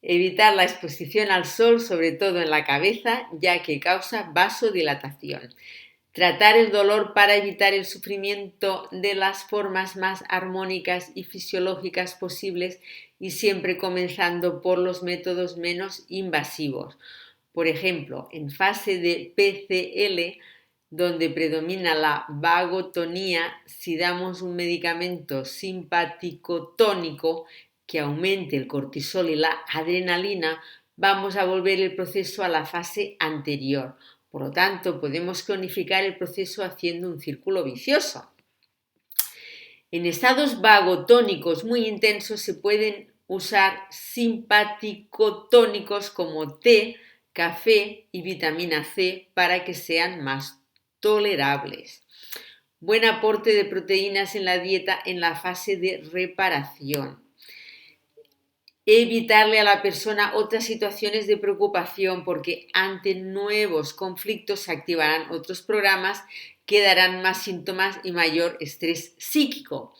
Evitar la exposición al sol, sobre todo en la cabeza, ya que causa vasodilatación. Tratar el dolor para evitar el sufrimiento de las formas más armónicas y fisiológicas posibles y siempre comenzando por los métodos menos invasivos. Por ejemplo, en fase de PCL, donde predomina la vagotonía, si damos un medicamento simpático tónico que aumente el cortisol y la adrenalina, vamos a volver el proceso a la fase anterior. Por lo tanto, podemos cronificar el proceso haciendo un círculo vicioso. En estados vagotónicos muy intensos se pueden usar simpaticotónicos como té, café y vitamina C para que sean más tolerables. Buen aporte de proteínas en la dieta en la fase de reparación. Evitarle a la persona otras situaciones de preocupación porque ante nuevos conflictos se activarán otros programas que darán más síntomas y mayor estrés psíquico.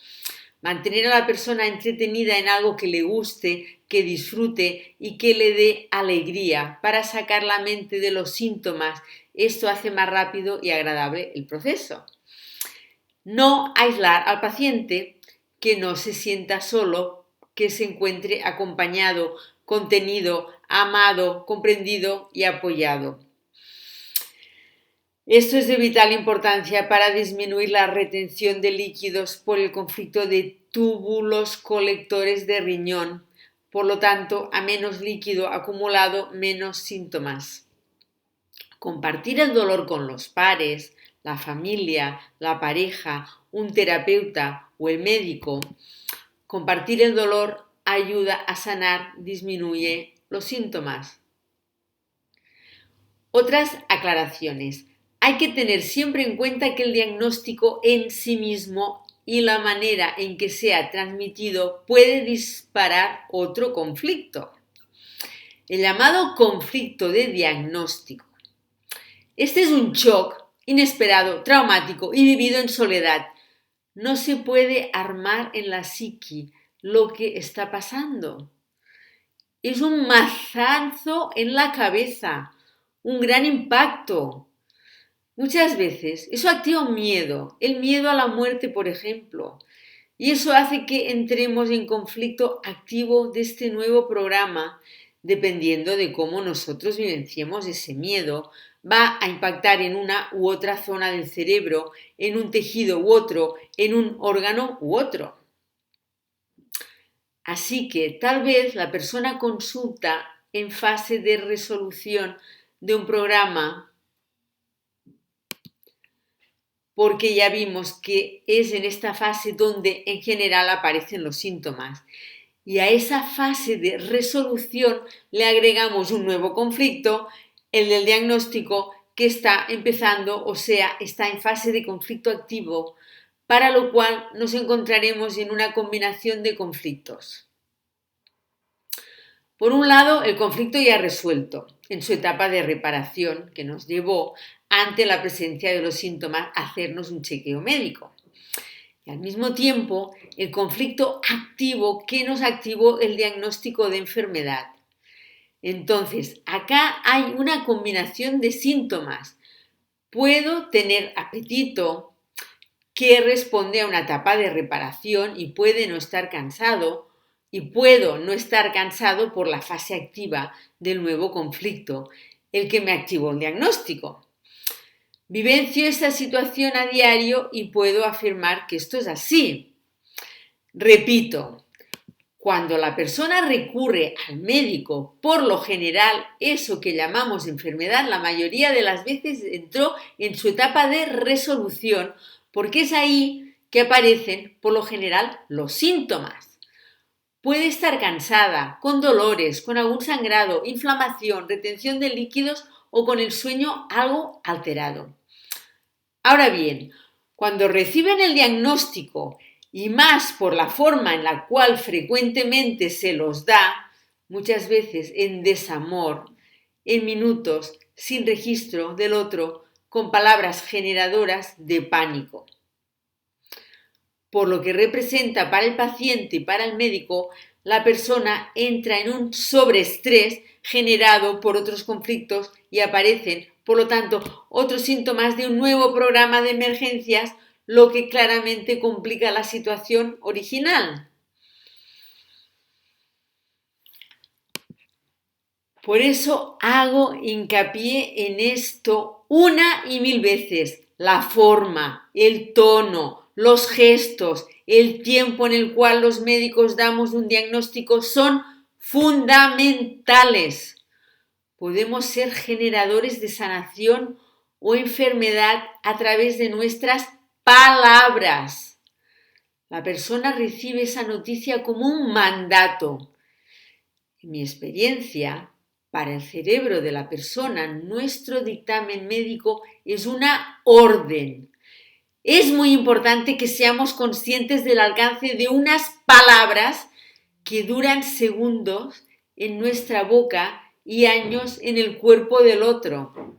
Mantener a la persona entretenida en algo que le guste, que disfrute y que le dé alegría para sacar la mente de los síntomas. Esto hace más rápido y agradable el proceso. No aislar al paciente, que no se sienta solo, que se encuentre acompañado, contenido, amado, comprendido y apoyado. Esto es de vital importancia para disminuir la retención de líquidos por el conflicto de túbulos colectores de riñón. Por lo tanto, a menos líquido acumulado, menos síntomas. Compartir el dolor con los pares, la familia, la pareja, un terapeuta o el médico. Compartir el dolor ayuda a sanar, disminuye los síntomas. Otras aclaraciones. Hay que tener siempre en cuenta que el diagnóstico en sí mismo y la manera en que sea transmitido puede disparar otro conflicto. El llamado conflicto de diagnóstico. Este es un shock inesperado, traumático y vivido en soledad. No se puede armar en la psiqui lo que está pasando. Es un mazazo en la cabeza, un gran impacto. Muchas veces eso activa un miedo, el miedo a la muerte, por ejemplo, y eso hace que entremos en conflicto activo de este nuevo programa, dependiendo de cómo nosotros vivenciemos ese miedo. Va a impactar en una u otra zona del cerebro, en un tejido u otro, en un órgano u otro. Así que tal vez la persona consulta en fase de resolución de un programa porque ya vimos que es en esta fase donde en general aparecen los síntomas. Y a esa fase de resolución le agregamos un nuevo conflicto, el del diagnóstico, que está empezando, o sea, está en fase de conflicto activo, para lo cual nos encontraremos en una combinación de conflictos. Por un lado, el conflicto ya resuelto, en su etapa de reparación, que nos llevó, ante la presencia de los síntomas, a hacernos un chequeo médico. Y al mismo tiempo, el conflicto activo que nos activó el diagnóstico de enfermedad. Entonces, acá hay una combinación de síntomas. Puedo tener apetito, que responde a una etapa de reparación y puede no estar cansado, y puedo no estar cansado por la fase activa del nuevo conflicto, el que me activó el diagnóstico. Vivencio esta situación a diario y puedo afirmar que esto es así. Repito, cuando la persona recurre al médico, por lo general, eso que llamamos enfermedad, la mayoría de las veces entró en su etapa de resolución, porque es ahí que aparecen, por lo general, los síntomas. Puede estar cansada, con dolores, con algún sangrado, inflamación, retención de líquidos o con el sueño algo alterado. Ahora bien, cuando reciben el diagnóstico y más por la forma en la cual frecuentemente se los da, muchas veces en desamor, en minutos, sin registro del otro, con palabras generadoras de pánico. Por lo que representa para el paciente y para el médico la persona entra en un sobreestrés generado por otros conflictos y aparecen, por lo tanto, otros síntomas de un nuevo programa de emergencias, lo que claramente complica la situación original. Por eso hago hincapié en esto una y mil veces. La forma, el tono, los gestos, el tiempo en el cual los médicos damos un diagnóstico son fundamentales. Podemos ser generadores de sanación o enfermedad a través de nuestras palabras. La persona recibe esa noticia como un mandato. En mi experiencia, para el cerebro de la persona, nuestro dictamen médico es una orden. Es muy importante que seamos conscientes del alcance de unas palabras que duran segundos en nuestra boca y años en el cuerpo del otro.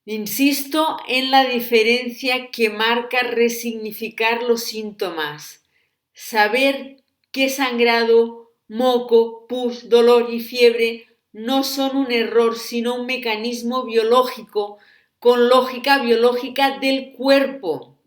Insisto en la diferencia que marca resignificar los síntomas. Saber que sangrado, moco, pus, dolor y fiebre no son un error, sino un mecanismo biológico con lógica biológica del cuerpo.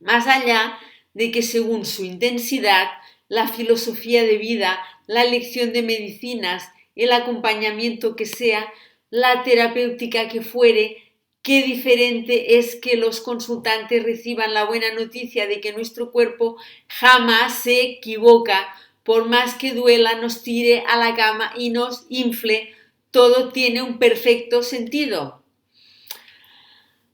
Más allá de que según su intensidad, la filosofía de vida, la elección de medicinas, el acompañamiento que sea, la terapéutica que fuere, qué diferente es que los consultantes reciban la buena noticia de que nuestro cuerpo jamás se equivoca, por más que duela, nos tire a la cama y nos infle, todo tiene un perfecto sentido.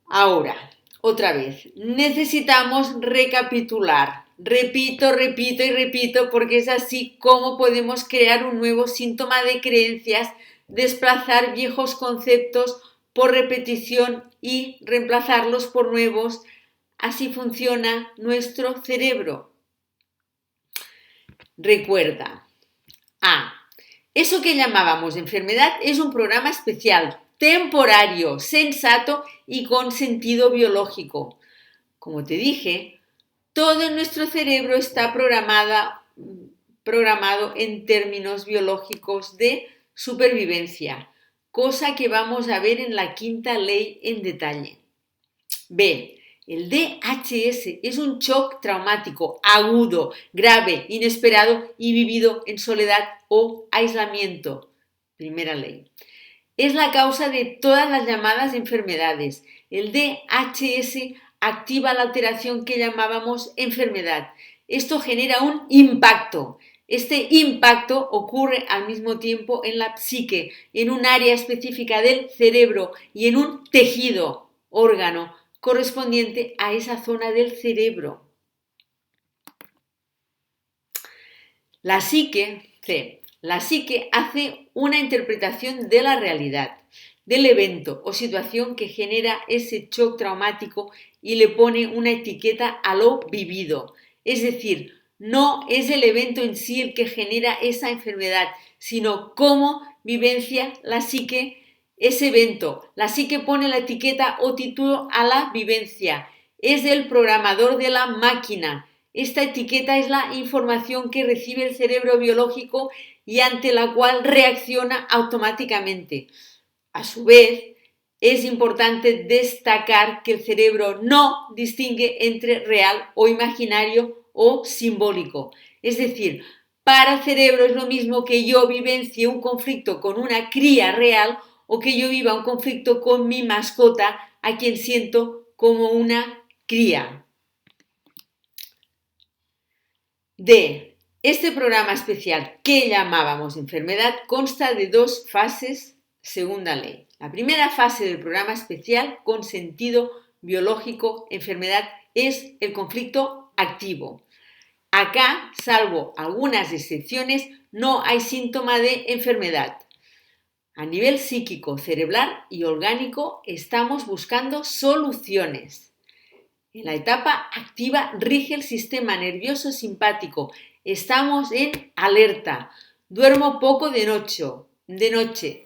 Ahora, otra vez, necesitamos recapitular. Repito y repito porque es así como podemos crear un nuevo síntoma de creencias, desplazar viejos conceptos por repetición y reemplazarlos por nuevos. Así funciona nuestro cerebro. Recuerda, eso que llamábamos enfermedad es un programa especial, temporario, sensato y con sentido biológico. Como te dije, todo en nuestro cerebro está programado en términos biológicos de supervivencia, cosa que vamos a ver en la quinta ley en detalle. B. El DHS es un shock traumático agudo, grave, inesperado y vivido en soledad o aislamiento. Primera ley. Es la causa de todas las llamadas enfermedades. El DHS activa la alteración que llamábamos enfermedad. Esto genera un impacto. Este impacto ocurre al mismo tiempo en la psique, en un área específica del cerebro y en un tejido, órgano, correspondiente a esa zona del cerebro. La psique hace una interpretación de la realidad, del evento o situación que genera ese shock traumático y le pone una etiqueta a lo vivido. Es decir, no es el evento en sí el que genera esa enfermedad, sino cómo vivencia la psique ese evento. La psique pone la etiqueta o título a la vivencia. Es el programador de la máquina. Esta etiqueta es la información que recibe el cerebro biológico y ante la cual reacciona automáticamente. A su vez, es importante destacar que el cerebro no distingue entre real o imaginario o simbólico. Es decir, para el cerebro es lo mismo que yo vivencie un conflicto con una cría real o que yo viva un conflicto con mi mascota a quien siento como una cría. D. Este programa especial que llamábamos enfermedad consta de dos fases, segunda ley. La primera fase del programa especial con sentido biológico enfermedad es el conflicto activo. Acá, salvo algunas excepciones, no hay síntoma de enfermedad. A nivel psíquico, cerebral y orgánico estamos buscando soluciones. En la etapa activa rige el sistema nervioso simpático. Estamos en alerta. Duermo poco de noche.